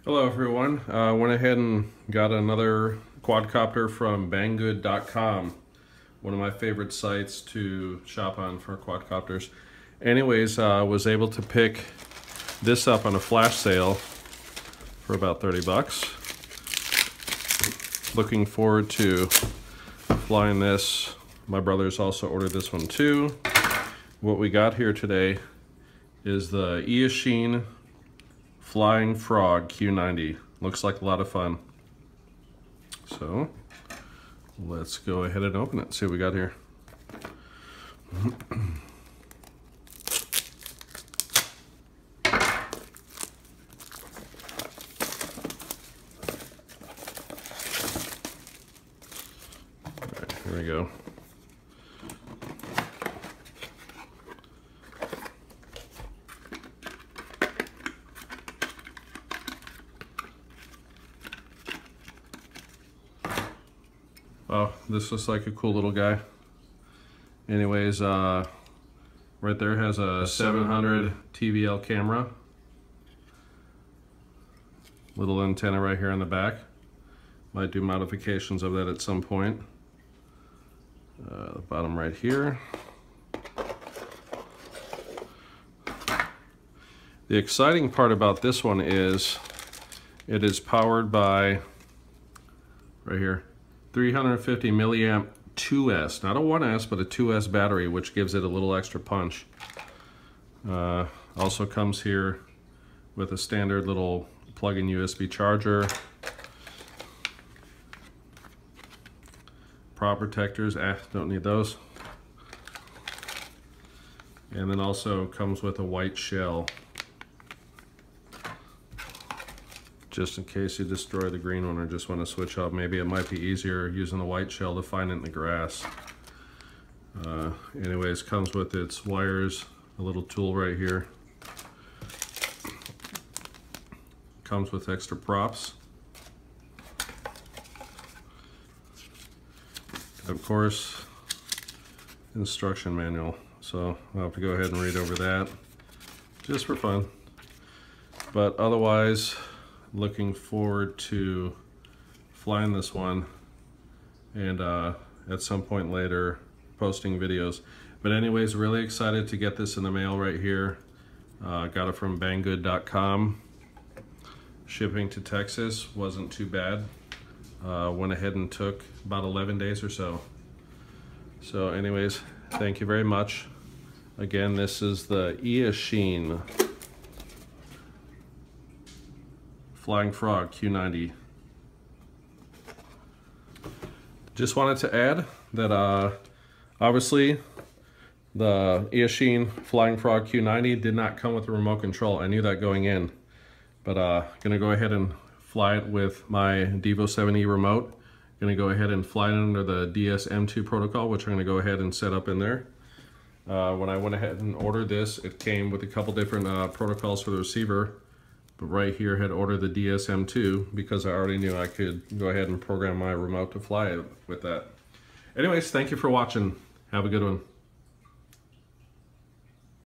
Hello everyone. Went ahead and got another quadcopter from banggood.com, one of my favorite sites to shop on for quadcopters. Anyways, was able to pick this up on a flash sale for about 30 bucks. Looking forward to flying this. My brothers also ordered this one too. What we got here today is the Eachine Flying Frog Q90. Looks like a lot of fun. So let's go ahead and open it, see what we got here. All right, here we go. Oh, this looks like a cool little guy. Anyways, right there has a 700 TVL camera. Little antenna right here on the back. Might do modifications of that at some point. The bottom right here. The exciting part about this one is it is powered by, right here, 350 milliamp 2S, not a 1S, but a 2S battery, which gives it a little extra punch. Also comes here with a standard little plug-in USB charger. Prop protectors, don't need those. And then also comes with a white shell, just in case you destroy the green one or just want to switch up. Maybe it might be easier using the white shell to find it in the grass. Anyways, comes with its wires, a little tool right here. Comes with extra props. Of course, instruction manual. So I'll have to go ahead and read over that just for fun. But otherwise, looking forward to flying this one and at some point later posting videos. But anyways, really excited to get this in the mail right here. Got it from banggood.com. Shipping to Texas wasn't too bad. Went ahead and took about 11 days or so. So anyways, thank you very much. Again, this is the Eachine Flying Frog Q90. Just wanted to add that obviously the Eachine Flying Frog Q90 did not come with a remote control. I knew that going in, but gonna go ahead and fly it with my Devo 7E remote. Gonna go ahead and fly it under the DS-M2 protocol, which I'm gonna go ahead and set up in there. When I went ahead and ordered this, it came with a couple different protocols for the receiver. But right here had ordered the DS-M2 because I already knew I could go ahead and program my remote to fly it with that. Anyways, thank you for watching. Have a good one.